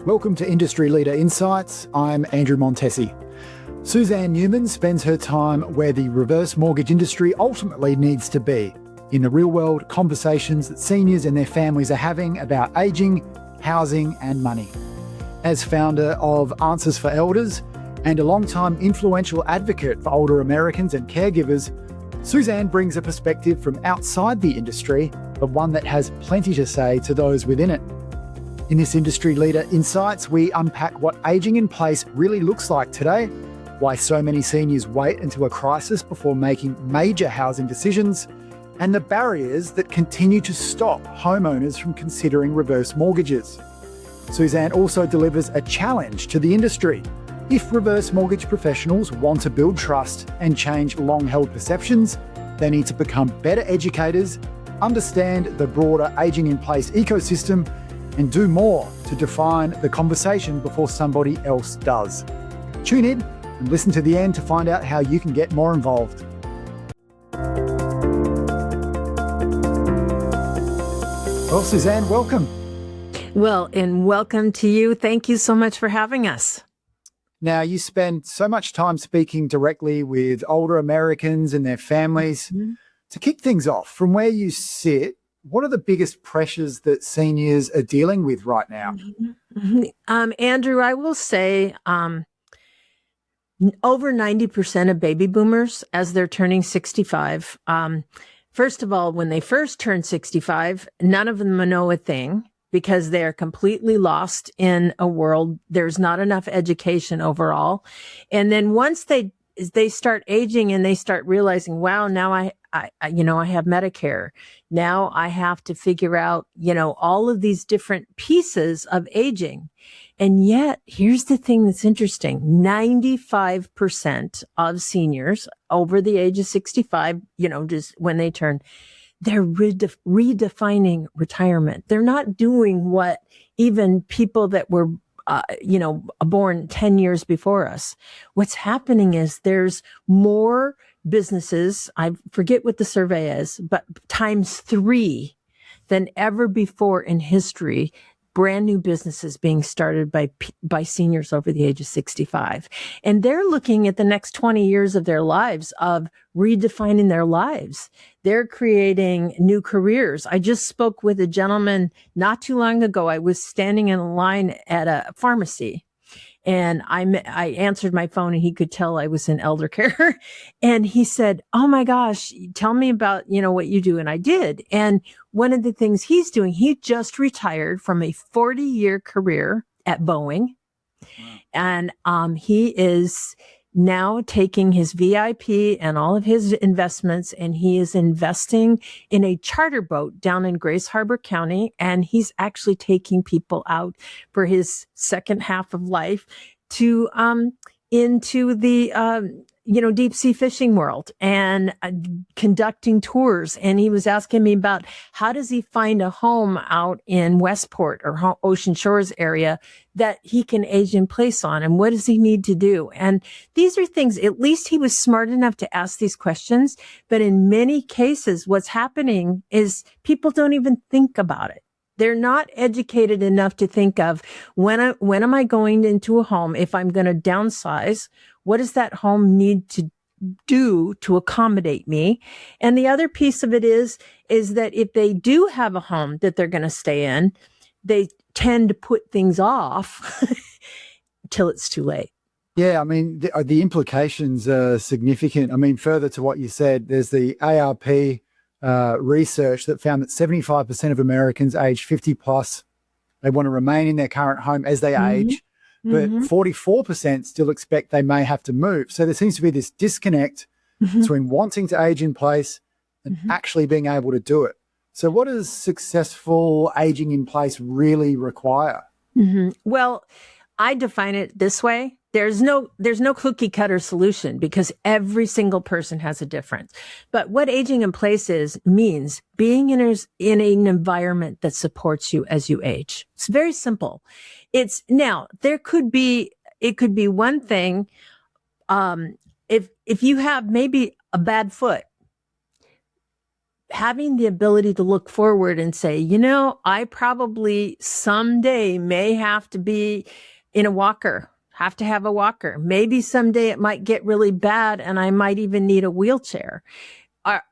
Welcome to Industry Leader Insights. I'm Andrew Montesi. Suzanne Newman spends her time where the reverse mortgage industry ultimately needs to be, in the real-world conversations that seniors and their families are having about ageing, housing and money. As founder of Answers for Elders and a long-time influential advocate for older Americans and caregivers, Suzanne brings a perspective from outside the industry, but one that has plenty to say to those within it. In this Industry Leader Insights, we unpack what ageing in place really looks like today, why so many seniors wait until a crisis before making major housing decisions, and the barriers that continue to stop homeowners from considering reverse mortgages. Suzanne also delivers a challenge to the industry. If reverse mortgage professionals want to build trust and change long-held perceptions, they need to become better educators, understand the broader ageing in place ecosystem, and do more to define the conversation before somebody else does. Tune in and listen to the end to find out how you can get more involved. Well, Suzanne, welcome. Well, and welcome to you. Thank you so much for having us. Now, you spend so much time speaking directly with older Americans and their families. Mm-hmm. To kick things off, from where you sit, what are the biggest pressures that seniors are dealing with right now? Andrew, I will say over 90% of baby boomers, as they're turning 65, first of all, when they first turn 65, none of them know a thing because they're completely lost in a world. There's not enough education overall. And then once they start aging and they start realizing, wow, now I have Medicare. Now I have to figure out, all of these different pieces of aging. And yet, here's the thing that's interesting. 95% of seniors over the age of 65, just when they turn, they're redefining retirement. They're not doing what even people that were born 10 years before us. What's happening is there's more businesses, I forget what the survey is, but times 3 than ever before in history, brand new businesses being started by seniors over the age of 65. And they're looking at the next 20 years of their lives of redefining their lives. They're creating new careers. I just spoke with a gentleman not too long ago. I was standing in a line at a pharmacy and I answered my phone and he could tell I was in elder care. And he said, "Oh my gosh, tell me about, what you do." And I did. And one of the things he's doing, he just retired from a 40-year career at Boeing. Wow. And he is now taking his VIP and all of his investments, and he is investing in a charter boat down in Grace Harbor County. And he's actually taking people out for his second half of life to into the deep sea fishing world and conducting tours. And he was asking me about how does he find a home out in Westport or Ocean Shores area that he can age in place on, and what does he need to do? And these are things, at least he was smart enough to ask these questions. But in many cases, what's happening is people don't even think about it. They're not educated enough to think of when am I going into a home? If I'm going to downsize, what does that home need to do to accommodate me? And the other piece of it is that if they do have a home that they're going to stay in, they tend to put things off till it's too late. Yeah, I mean, the implications are significant. I mean, further to what you said, there's the ARP research that found that 75% of Americans aged 50 plus, they want to remain in their current home as they age, but 44% still expect they may have to move. So there seems to be this disconnect between wanting to age in place and actually being able to do it. So what does successful aging in place really require? Well, I define it this way. There's no cookie cutter solution because every single person has a difference. But what aging in place means being in an environment that supports you as you age. It's very simple. It could be one thing. If you have maybe a bad foot, having the ability to look forward and say, I probably someday may have to be in a walker, have to have a walker. Maybe someday it might get really bad and I might even need a wheelchair.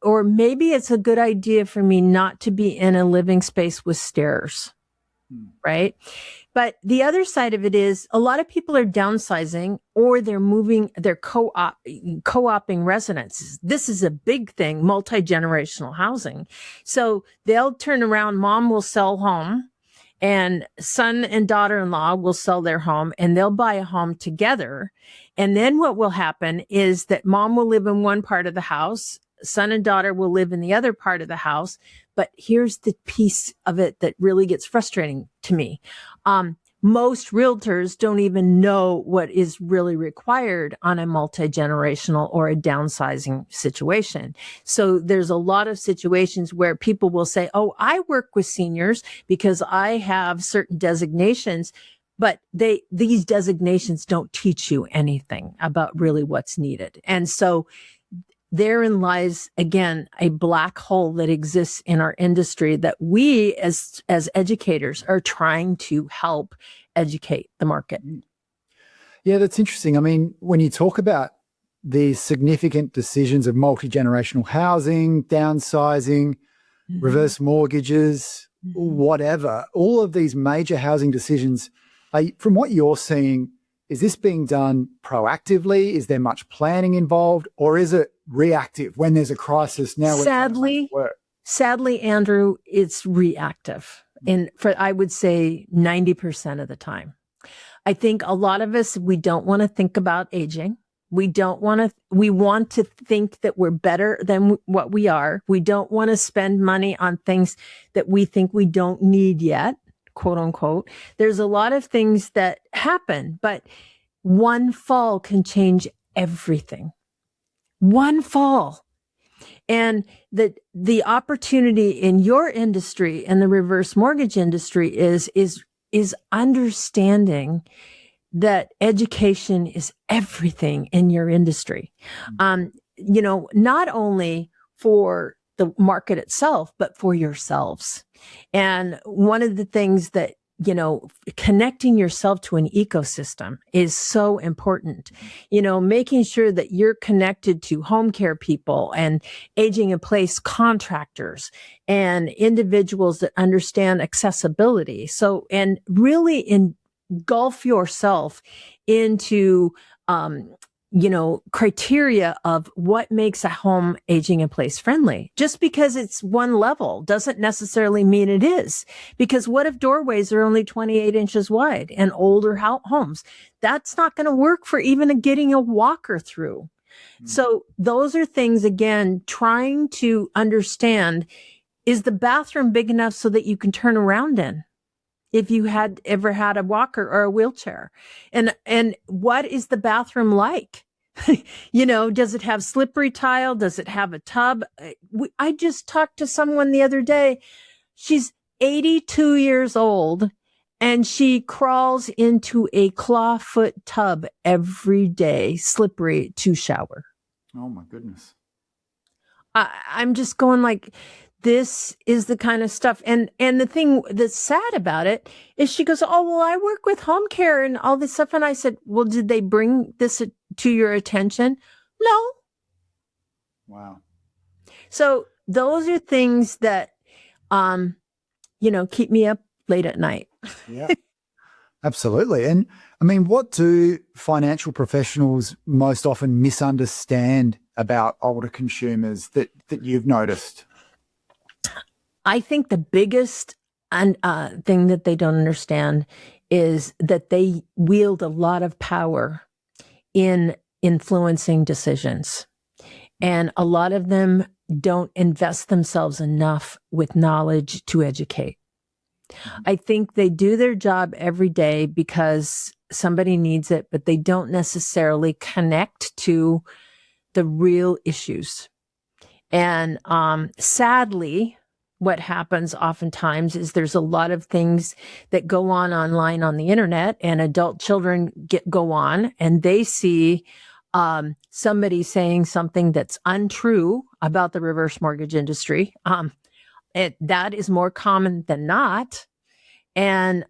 Or maybe it's a good idea for me not to be in a living space with stairs, right? But the other side of it is a lot of people are downsizing or they're co-oping residences. This is a big thing, multi-generational housing. So they'll turn around, mom will sell home and son and daughter-in-law will sell their home and they'll buy a home together. And then what will happen is that mom will live in one part of the house, son and daughter will live in the other part of the house. But here's the piece of it that really gets frustrating to me. Most realtors don't even know what is really required on a multi-generational or a downsizing situation. So there's a lot of situations where people will say, oh, I work with seniors because I have certain designations, but these designations don't teach you anything about really what's needed. And so therein lies, again, a black hole that exists in our industry that we as educators are trying to help educate the market. Yeah, that's interesting. I mean, when you talk about the significant decisions of multi-generational housing, downsizing, reverse mortgages, whatever, all of these major housing decisions, from what you're seeing, is this being done proactively? Is there much planning involved? Or is it reactive when there's a crisis now? Sadly, Andrew, it's reactive. I would say 90% of the time. I think a lot of us, we don't want to think about aging. We want to think that we're better than what we are. We don't want to spend money on things that we think we don't need yet, quote unquote. There's a lot of things that happen, but one fall can change everything. One fall. And the opportunity in your industry and the reverse mortgage industry is understanding that education is everything in your industry. Not only for the market itself, but for yourselves. And one of the things that, connecting yourself to an ecosystem is so important. Making sure that you're connected to home care people and aging in place contractors and individuals that understand accessibility. So, and really engulf yourself into, criteria of what makes a home aging in place friendly. Just because it's one level doesn't necessarily mean it is. Because what if doorways are only 28 inches wide and older homes? That's not going to work for even getting a walker through. So those are things, again, trying to understand, is the bathroom big enough so that you can turn around in? If you had ever had a walker or a wheelchair, and what is the bathroom like? Does it have slippery tile? Does it have a tub? I just talked to someone the other day. She's 82 years old and she crawls into a clawfoot tub every day, slippery, to shower. Oh my goodness. I'm just going like, this is the kind of stuff. And the thing that's sad about it is she goes, oh, well, I work with home care and all this stuff. And I said, well, did they bring this to your attention? No. Wow. So those are things that, keep me up late at night. Yeah, absolutely. And I mean, what do financial professionals most often misunderstand about older consumers that you've noticed? I think the biggest thing that they don't understand is that they wield a lot of power in influencing decisions. And a lot of them don't invest themselves enough with knowledge to educate. I think they do their job every day because somebody needs it, but they don't necessarily connect to the real issues. And sadly, what happens oftentimes is there's a lot of things that go on online on the internet, and adult children go on and they see somebody saying something that's untrue about the reverse mortgage industry. That is more common than not. And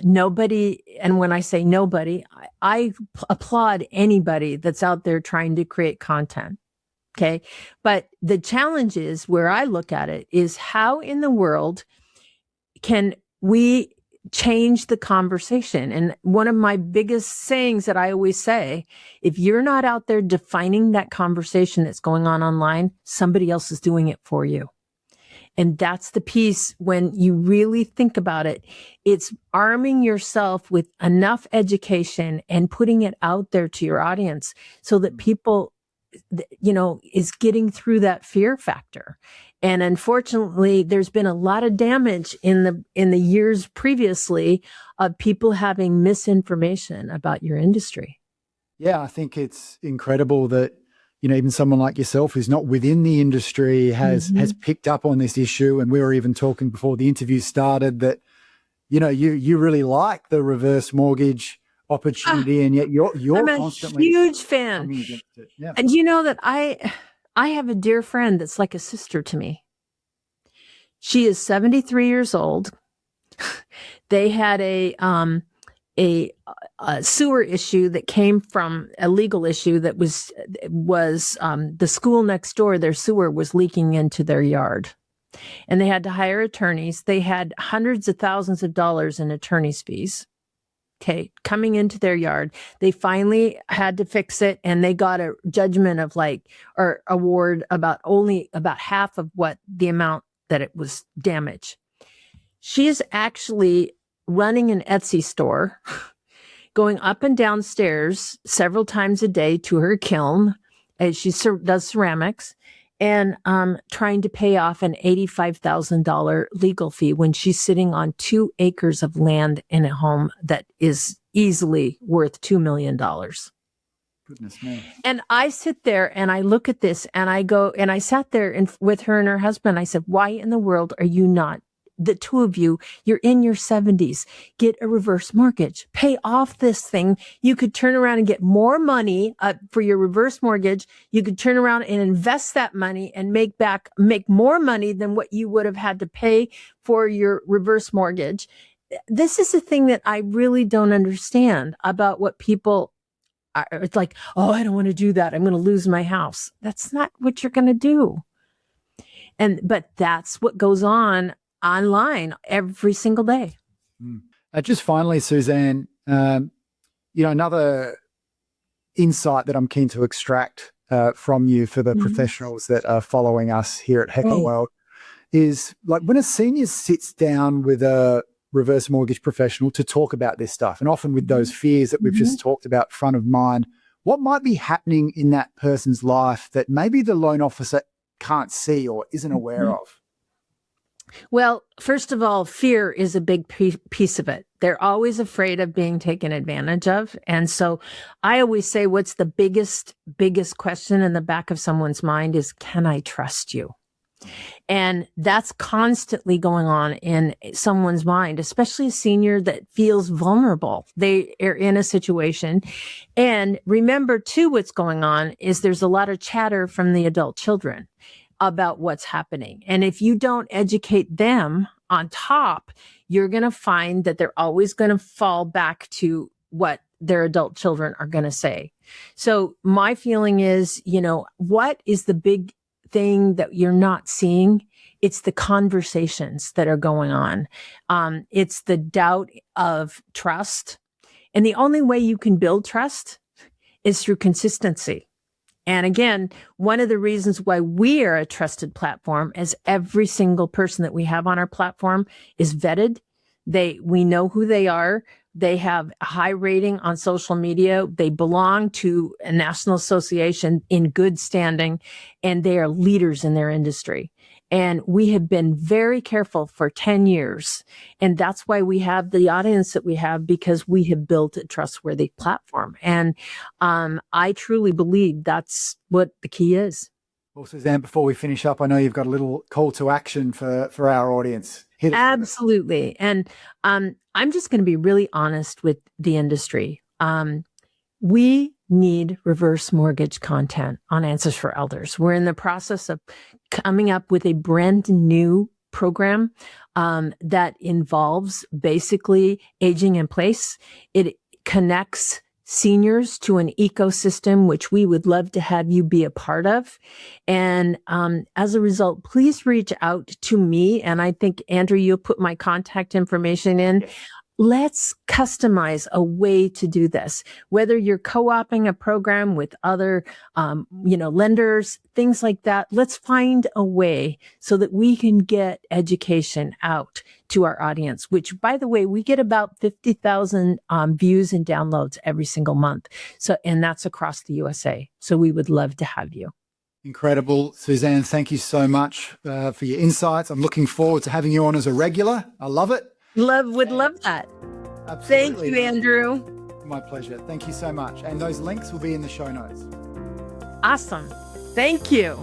nobody, and when I say nobody, I applaud anybody that's out there trying to create content. Okay. But the challenge is, where I look at it, is how in the world can we change the conversation? And one of my biggest sayings that I always say, if you're not out there defining that conversation that's going on online, somebody else is doing it for you. And that's the piece, when you really think about it, it's arming yourself with enough education and putting it out there to your audience so that people, is getting through that fear factor. And unfortunately, there's been a lot of damage in the years previously of people having misinformation about your industry. Yeah, I think it's incredible that, even someone like yourself who's not within the industry has picked up on this issue. And we were even talking before the interview started that, you really like the reverse mortgage opportunity, and yet you're I'm constantly a huge fan. Yeah. And you know that I have a dear friend that's like a sister to me. She is 73 years old. They had a sewer issue that came from a legal issue that was the school next door. Their sewer was leaking into their yard, and they had to hire attorneys. They had hundreds of thousands of dollars in attorney's fees. Okay, coming into their yard. They finally had to fix it, and they got a judgment of or award only about half of what the amount that it was damaged. She is actually running an Etsy store, going up and down stairs several times a day to her kiln, as she does ceramics, and trying to pay off an $85,000 legal fee when she's sitting on 2 acres of land in a home that is easily worth $2 million. Goodness me. And I sit there and I look at this and I go, and I sat there with her and her husband. I said, why in the world are you not, the two of you, you're in your 70s, get a reverse mortgage, pay off this thing. You could turn around and get more money for your reverse mortgage. You could turn around and invest that money and make more money than what you would have had to pay for your reverse mortgage. This is the thing that I really don't understand about what people are. It's like, oh, I don't want to do that. I'm going to lose my house. That's not what you're going to do. But that's what goes on online every single day. Just finally, Suzanne, another insight that I'm keen to extract from you for the professionals that are following us here at HECM World is, like, when a senior sits down with a reverse mortgage professional to talk about this stuff, and often with those fears that we've just talked about front of mind, what might be happening in that person's life that maybe the loan officer can't see or isn't aware of? Well, first of all, fear is a big piece of it. They're always afraid of being taken advantage of. And so I always say, what's the biggest question in the back of someone's mind is, can I trust you? And that's constantly going on in someone's mind, especially a senior that feels vulnerable. They are in a situation. And remember too, what's going on is there's a lot of chatter from the adult children about what's happening. And if you don't educate them on top, you're going to find that they're always going to fall back to what their adult children are going to say. So my feeling is, what is the big thing that you're not seeing? It's the conversations that are going on. It's the doubt of trust. And the only way you can build trust is through consistency. And again, one of the reasons why we are a trusted platform is every single person that we have on our platform is vetted. We know who they are. They have a high rating on social media. They belong to a national association in good standing, and they are leaders in their industry. And we have been very careful for 10 years. And that's why we have the audience that we have, because we have built a trustworthy platform. And I truly believe that's what the key is. Well, Suzanne, before we finish up, I know you've got a little call to action for our audience. Absolutely. And I'm just going to be really honest with the industry. We need reverse mortgage content on Answers for Elders. We're in the process of coming up with a brand new program that involves basically aging in place. It connects seniors to an ecosystem, which we would love to have you be a part of. And as a result, please reach out to me. And I think, Andrew, you'll put my contact information in. Yes. Let's customize a way to do this. Whether you're co-oping a program with other, lenders, things like that. Let's find a way so that we can get education out to our audience, which, by the way, we get about 50,000 views and downloads every single month. So, and that's across the USA. So we would love to have you. Incredible. Suzanne, thank you so much for your insights. I'm looking forward to having you on as a regular. I love it. Would love that. Absolutely. Thank you, Andrew. My pleasure. Thank you so much. And those links will be in the show notes. Awesome. Thank you.